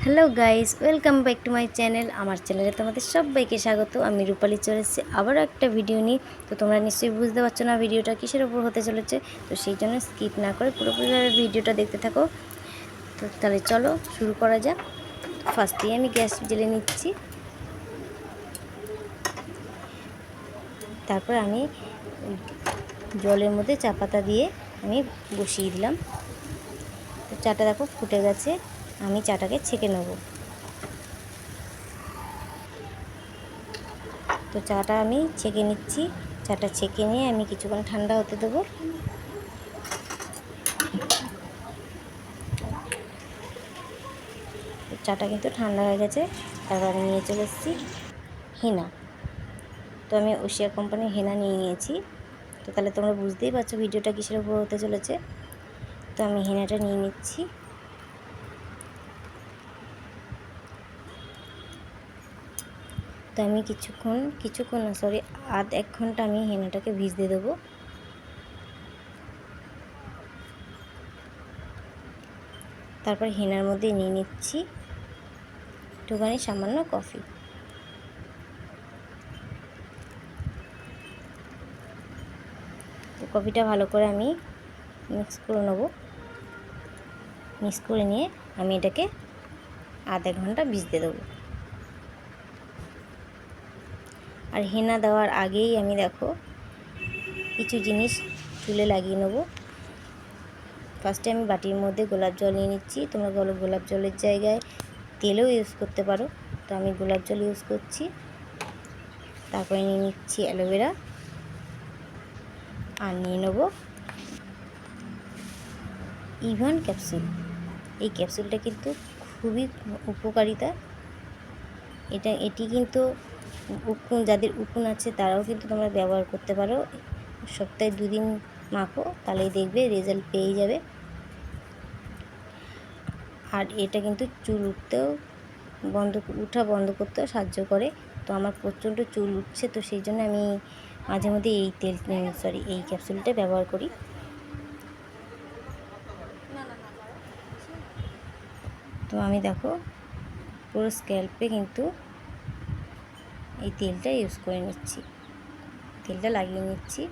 Hello guys, welcome back to my channel. আমার চ্যানেলে তোমাদের সবাইকে স্বাগত। আমি রূপালী চলে এসেছি আবারও একটা ভিডিও নিয়ে। তো তোমরা নিশ্চয়ই বুঝতে পারছো না ভিডিওটা কিসের উপর হতে চলেছে। তো সেই জন্য স্কিপ না করে পুরোপুরিভাবে ভিডিওটা দেখতে থাকো। তো তাহলে চলো শুরু করা যাক। ফার্স্টেই আমি গ্যাস জ্বেলে নিচ্ছি। তারপর আমি জলের মধ্যে চা পাতা দিয়ে আমি বসিয়ে দিলাম। তো চাটা দেখো ফুটে গেছে, আমি চাটাকে ছেঁকে নেবো। তো চাটা আমি ছেঁকে নিচ্ছি। চাটা ছেঁকে নিয়ে আমি কিছুক্ষণ ঠান্ডা হতে দেবো। চাটা কিন্তু ঠান্ডা হয়ে গেছে। তারপর আমি নিয়ে চলে এসেছি হেনা। তো আমি ওশিয়া কোম্পানির হেনা নিয়ে নিয়েছি। তো তাহলে তোমরা বুঝতেই পারছো ভিডিওটা কিসের উপর হতে চলেছে। তো আমি হেনাটা নিয়ে নিচ্ছি। তো আমি কিছুক্ষণ না সরি আধ এক ঘন্টা আমি হেনাটাকে ভিজতে দেবো। তারপর হেনার মধ্যে নিয়ে নিচ্ছি একটুখানি সামান্য কফি। তো কফিটা ভালো করে আমি মিক্স করে নেবো। মিক্স করে নিয়ে আমি এটাকে আধা ঘন্টা ভিজতে দেবো। আর হেনা দেওয়ার আগেই আমি দেখো কিছু জিনিস চুলে লাগিয়ে নেবো। ফার্স্টে আমি বাটির মধ্যে গোলাপ জল নিয়ে নিচ্ছি। তোমরা বলো গোলাপ জলের জায়গায় তেলও ইউজ করতে পারো। তো আমি গোলাপ জল ইউজ করছি। তারপরে নিয়ে নিচ্ছি অ্যালোভেরা আর নিয়ে নেবো ইভান ক্যাপসুল। এই ক্যাপসুলটা কিন্তু খুবই উপকারিতা। এটি কিন্তু যাদের উকুন আছে তারাও কিন্তু তোমরা ব্যবহার করতে পারো। সপ্তাহে 2 দিন মাখো, তাহলেই দেখবে রেজাল্ট পেয়ে যাবে। আর এটা কিন্তু চুল উঠা বন্ধ করতেও সাহায্য করে। তো আমার প্রচণ্ড চুল উঠছে, তো সেই জন্য আমি মাঝে মধ্যে এই ক্যাপসুলটা ব্যবহার করি। তো আমি দেখো পুরো স্ক্যাল্পে কিন্তু এই তেলটা ইউজ করে নিচ্ছি, তেলটা লাগিয়ে নিচ্ছি।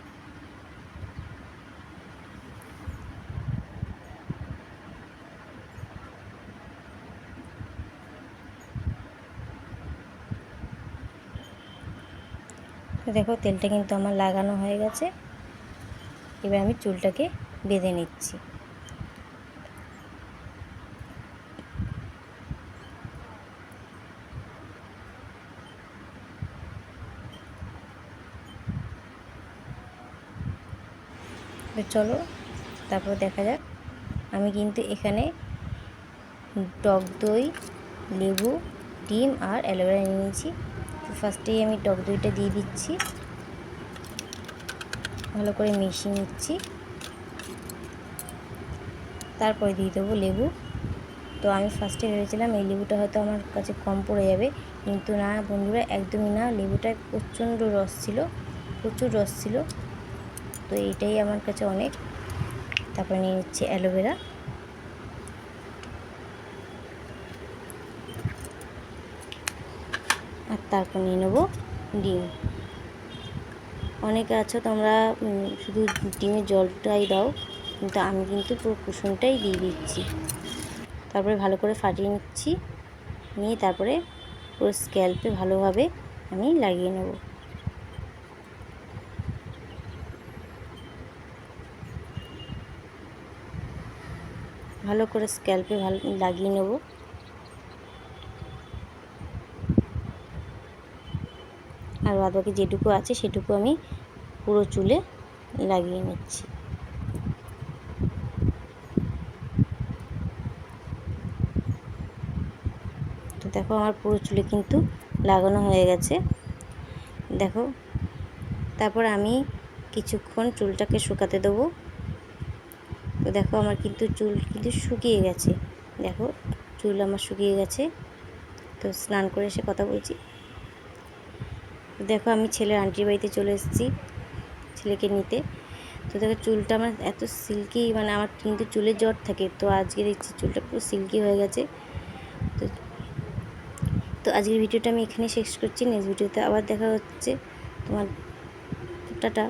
তো দেখো তেলটা কিন্তু আমার লাগানো হয়ে গেছে। এবার আমি চুলটাকে বেঁধে নিচ্ছি। তো চলো তারপর দেখা যাক। আমি কিন্তু এখানে টক দই, লেবু, ডিম আর অ্যালোভেরা নিয়ে নিয়েছি। তো ফার্স্টেই আমি টক দইটা দিয়ে দিচ্ছি, ভালো করে মিশিয়ে নিচ্ছি। তারপরে দিয়ে দেবো লেবু। তো আমি ফার্স্টে ভেবেছিলাম এই লেবুটা হয়তো আমার কাছে কম পড়ে যাবে, কিন্তু না বন্ধুরা, একদমই না। লেবুটায় প্রচুর রস ছিল। তো এইটাই আমার কাছে অনেক। তারপরে নিয়ে নিচ্ছি অ্যালোভেরা। আর তারপর নিয়ে নেবো ডিম। অনেকে আছো তোমরা শুধু ডিমের জলটাই দাও, কিন্তু আমি কিন্তু পুরো কুসুমটাই দিয়ে দিচ্ছি। তারপরে ভালো করে ফাটিয়ে নিচ্ছি, নিয়ে তারপরে পুরো স্ক্যাল্পে ভালোভাবে আমি লাগিয়ে নেব। ভালো করে স্ক্যাল্পে লাগিয়ে নেব। আর বাদবাকি যেটুকু আছে সেটুকু আমি পুরো চুলে লাগিয়ে নিচ্ছি। তো দেখো আমার পুরো চুলে কিন্তু লাগানো হয়ে গেছে। দেখো তারপর আমি কিছুক্ষণ চুলটাকে শুকাতে দেবো। তো দেখো আমার কিন্তু চুল কিন্তু শুকিয়ে গেছে। দেখো চুল আমার শুকিয়ে গেছে। তো স্নান করে এসে কথা বলছি। দেখো আমি ছেলের আন্টির বাড়িতে চলে এসেছি ছেলেকে নিতে। তো দেখো চুলটা আমার এত সিল্কি, মানে আমার কিন্তু চুলে জ্বর থাকে, তো আজকে দেখছি চুলটা পুরো সিল্কি হয়ে গেছে। তো তো আজকের ভিডিওটা আমি এখানে শেষ করছি। নেক্সট ভিডিওতে আবার দেখা হচ্ছে। তোমার টাটা।